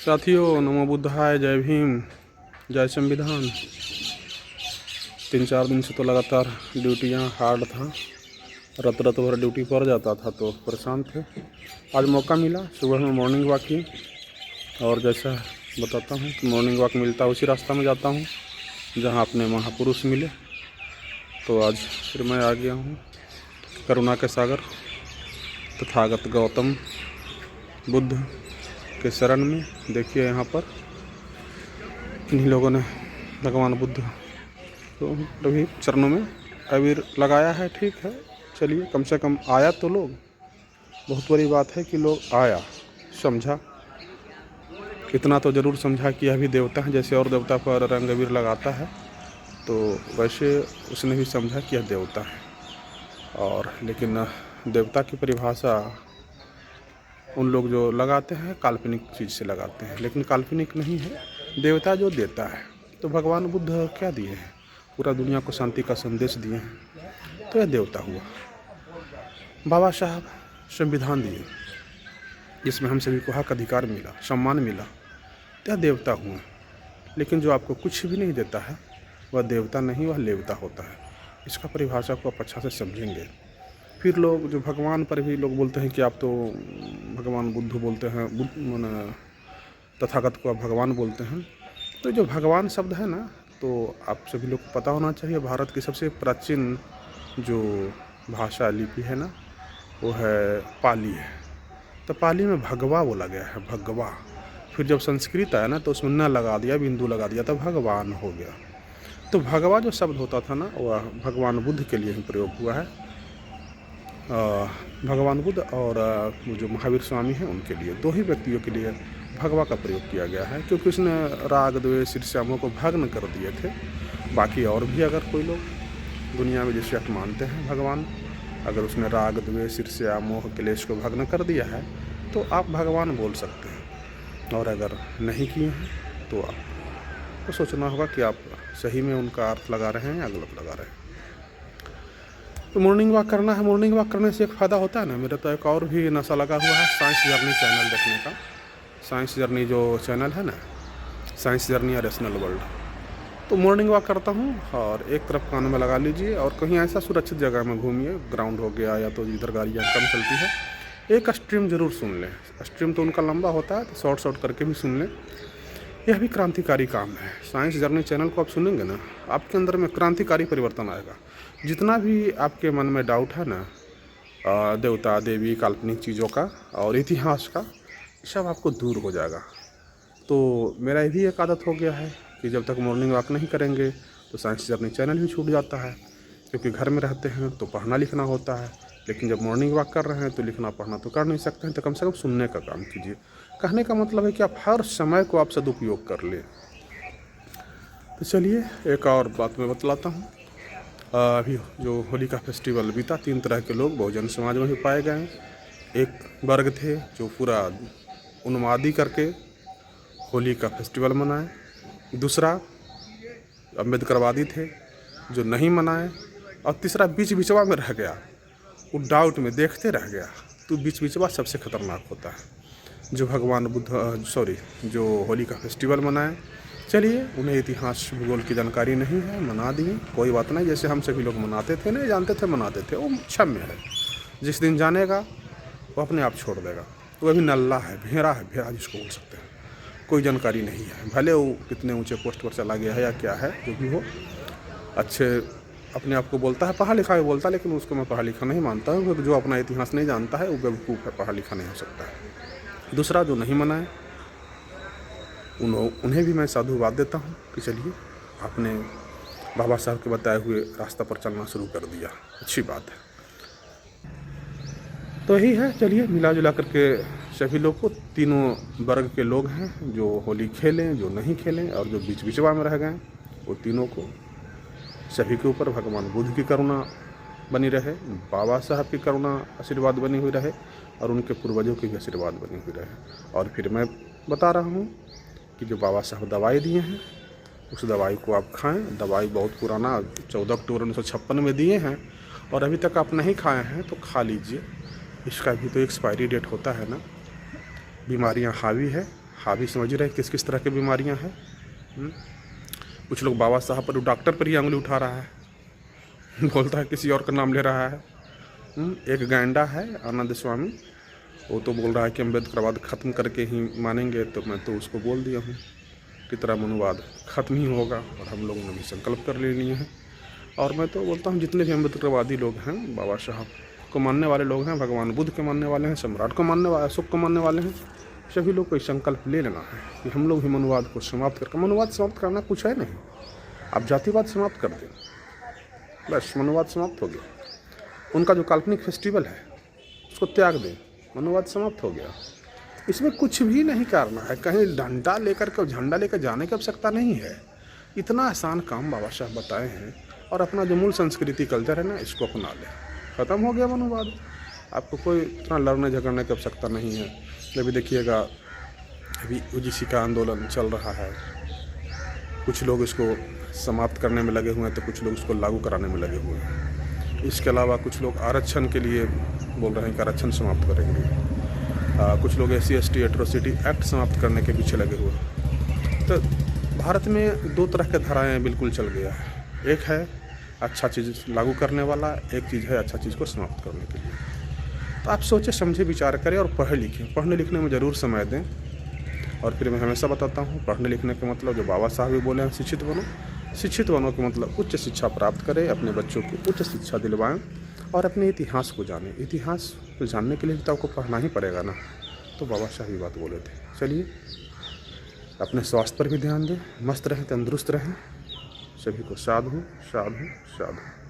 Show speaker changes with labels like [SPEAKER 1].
[SPEAKER 1] साथियों, नमो बुद्धाय, जय भीम, जय संविधान। 3-4 दिन से तो लगातार ड्यूटियाँ हार्ड था, रत भर ड्यूटी पर जाता था तो परेशान थे। आज मौका मिला, सुबह में मॉर्निंग वॉक की, और जैसा बताता हूँ कि मॉर्निंग वॉक मिलता है उसी रास्ता में जाता हूँ जहाँ अपने महापुरुष मिले। तो आज फिर मैं आ गया हूँ करुणा के सागर तथागत गौतम बुद्ध के शरण में। देखिए यहाँ पर इन्हीं लोगों ने भगवान बुद्ध को अभी चरणों में अबीर लगाया है। ठीक है, चलिए, कम से कम आया तो लोग। बहुत बड़ी बात है कि लोग आया, समझा। इतना तो ज़रूर समझा कि यह भी देवता है, जैसे और देवता पर रंग अबीर लगाता है तो वैसे उसने भी समझा कि यह देवता है। और लेकिन देवता की परिभाषा उन लोग जो लगाते हैं काल्पनिक चीज़ से लगाते हैं, लेकिन काल्पनिक नहीं है, देवता जो देता है। तो भगवान बुद्ध क्या दिए हैं? पूरा दुनिया को शांति का संदेश दिए हैं, तो यह देवता हुआ। बाबा साहब संविधान दिए जिसमें हम सभी को हक अधिकार मिला, सम्मान मिला, तो यह देवता हुआ। लेकिन जो आपको कुछ भी नहीं देता है वह देवता नहीं, वह लेवता होता है। इसका परिभाषा को आप अच्छा से समझेंगे। फिर लोग जो भगवान पर भी लोग बोलते हैं कि आप तो भगवान बुद्ध बोलते हैं, माने तथागत को आप भगवान बोलते हैं। तो जो भगवान शब्द है ना, तो आप सभी लोग को पता होना चाहिए, भारत की सबसे प्राचीन जो भाषा लिपि है ना, वो है पाली है। तो पाली में भगवा बोला गया है, भगवा। फिर जब संस्कृत आया ना तो उसमें न लगा दिया, बिंदु लगा दिया, तो भगवान हो गया। तो भगवा जो शब्द होता था ना, वह भगवान बुद्ध के लिए ही प्रयोग हुआ है। भगवान बुद्ध और वो जो महावीर स्वामी हैं उनके लिए, दो ही व्यक्तियों के लिए भगवा का प्रयोग किया गया है, क्योंकि उसने राग द्वेष ईर्ष्या मोह को भग्न कर दिए थे। बाकी और भी अगर कोई लोग दुनिया में जिसे आप मानते हैं भगवान, अगर उसने राग द्वेष ईर्ष्या मोह क्लेश को भग्न कर दिया है तो आप भगवान बोल सकते हैं। और अगर नहीं किए हैं तो आपको सोचना होगा कि आप सही में उनका अर्थ लगा रहे हैं या गलत लगा रहे हैं। तो मॉर्निंग वॉक करना है। मॉर्निंग वॉक करने से एक फ़ायदा होता है ना, मेरा तो एक और भी नशा लगा हुआ है, साइंस जर्नी चैनल देखने का। साइंस जर्नी जो चैनल है ना, साइंस जर्नी या रेशनल वर्ल्ड। तो मॉर्निंग वॉक करता हूँ और एक तरफ कान में लगा लीजिए और कहीं ऐसा सुरक्षित जगह में घूमिए, ग्राउंड हो गया या तो इधर गाड़ियाँ कम चलती है। एक स्ट्रीम ज़रूर सुन लें। स्ट्रीम तो उनका लंबा होता है, तो शॉर्ट करके भी सुन लें। यह भी क्रांतिकारी काम है। साइंस जर्नी चैनल को आप सुनेंगे ना, आपके अंदर में क्रांतिकारी परिवर्तन आएगा। जितना भी आपके मन में डाउट है ना, देवता देवी काल्पनिक चीज़ों का और इतिहास का, सब आपको दूर हो जाएगा। तो मेरा भी एक आदत हो गया है कि जब तक मॉर्निंग वॉक नहीं करेंगे तो साइंस जर्नी चैनल भी छूट जाता है, क्योंकि घर में रहते हैं तो पढ़ना लिखना होता है। लेकिन जब मॉर्निंग वॉक कर रहे हैं तो लिखना पढ़ना तो कर नहीं सकते हैं, तो कम से कम सुनने का काम कीजिए। कहने का मतलब है कि आप हर समय को आप सदुपयोग कर लें। तो चलिए, एक और बात मैं बतलाता हूँ। अभी जो होली का फेस्टिवल बीता, 3 तरह के लोग बहुजन समाज में भी पाए गए। एक वर्ग थे जो पूरा उन्मादी करके होली का फेस्टिवल मनाए। दूसरा अम्बेडकरवादी थे जो नहीं मनाए। और तीसरा बीच बिचवा में रह गया, वो डाउट में देखते रह गया। तो बीच बिचवा सबसे खतरनाक होता है। जो भगवान बुद्ध जो होली का फेस्टिवल मनाए, चलिए, उन्हें इतिहास भूगोल की जानकारी नहीं है, मना दिए, कोई बात नहीं। जैसे हम सभी लोग मनाते थे, नहीं जानते थे, मनाते थे, वो क्षम्य है। जिस दिन जानेगा वो अपने आप छोड़ देगा। वो अभी नल्ला है, भेड़ा जिसको बोल सकते हैं, कोई जानकारी नहीं है। भले वो कितने ऊंचे पोस्ट पर चला गया है या क्या है, जो भी हो, अच्छे अपने आप को बोलता है, पढ़ा लिखा भी बोलता है, लेकिन उसको मैं पढ़ा लिखा नहीं मानता हूँ, क्योंकि जो अपना इतिहास नहीं जानता है वो बेवकूफ़ है, पढ़ा लिखा नहीं हो सकता है। दूसरा जो नहीं मनाए, उन्हें भी मैं साधुवाद देता हूँ कि चलिए, आपने बाबा साहब के बताए हुए रास्ता पर चलना शुरू कर दिया, अच्छी बात है। तो यही है, चलिए, मिला जुला करके सभी लोग को, तीनों वर्ग के लोग हैं, जो होली खेलें, जो नहीं खेलें, और जो बीच बिचवा में रह गए, वो तीनों को, सभी के ऊपर भगवान बुद्ध की करुणा बनी रहे, बाबा साहब की करुणा आशीर्वाद बनी हुई रहे, और उनके पूर्वजों की भी आशीर्वाद बनी हुई रहे। और फिर मैं बता रहा हूँ कि जो बाबा साहब दवाई दिए हैं, उस दवाई को आप खाएं। दवाई बहुत पुराना 14 अक्टूबर 1956 में दिए हैं, और अभी तक आप नहीं खाए हैं तो खा लीजिए। इसका भी तो एक्सपायरी डेट होता है ना। बीमारियां हावी है, हावी समझ रहे हैं किस किस तरह की बीमारियां हैं। कुछ लोग बाबा साहब पर, डॉक्टर पर ही उंगली उठा रहा है, बोलता है किसी और का नाम ले रहा है। एक गैंडा है आनंद स्वामी, वो तो बोल रहा है कि अम्बेडकरवाद ख़त्म करके ही मानेंगे। तो मैं तो उसको बोल दिया हूँ कि तेरा मनोवाद ख़त्म ही होगा, और हम लोगों ने भी संकल्प कर लेनी है। और मैं तो बोलता हूँ जितने भी अम्बेडकरवादी लोग हैं, बाबा साहब को मानने वाले लोग हैं, भगवान बुद्ध के मानने वाले हैं, सम्राट को मानने वाले, अशोक को मानने वाले हैं, सभी लोग को संकल्प ले लेना है कि हम लोग भी मनोवाद को समाप्त करके, मनोवाद समाप्त करना कुछ है नहीं, आप जातिवाद समाप्त कर दें, बस मनोवाद समाप्त हो गया। उनका जो काल्पनिक फेस्टिवल है उसको त्याग दें, मनोवाद समाप्त हो गया। इसमें कुछ भी नहीं करना है, कहीं डंडा लेकर के झंडा लेकर जाने की आवश्यकता नहीं है। इतना आसान काम बाबा साहब बताए हैं, और अपना जो मूल संस्कृति कल्चर है ना, इसको अपना लें, ख़त्म हो गया मनोवाद। आपको कोई इतना लड़ने झगड़ने की आवश्यकता नहीं है। अभी देखिएगा, अभी यूजीसी का आंदोलन चल रहा है, कुछ लोग इसको समाप्त करने में लगे हुए हैं, तो कुछ लोग इसको लागू कराने में लगे हुए हैं। इसके अलावा कुछ लोग आरक्षण के लिए बोल रहे हैं कि आरक्षण समाप्त करेंगे, कुछ लोग SC/ST एट्रोसिटी एक्ट समाप्त करने के पीछे लगे हुए हैं। तो भारत में दो तरह के धाराएं बिल्कुल चल गया है, एक है अच्छा चीज़ लागू करने वाला, एक चीज़ है अच्छा चीज़ को समाप्त करने के लिए। तो आप सोचे समझे विचार करें और पढ़े लिखें, पढ़ने लिखने में ज़रूर समय दें। और फिर मैं हमेशा बताता हूँ, पढ़ने लिखने के मतलब जो बाबा साहब भी बोले हैं, शिक्षित बनो। शिक्षित बनो के मतलब उच्च शिक्षा प्राप्त करें, अपने बच्चों को उच्च शिक्षा दिलवाएं और अपने इतिहास को जानें। इतिहास को जानने के लिए तो आपको पढ़ना ही पड़ेगा ना, तो बाबा साहब ही बात बोले थे। चलिए, अपने स्वास्थ्य पर भी ध्यान दें, मस्त रहें, तंदुरुस्त रहें। सभी को साधु साधु साधु।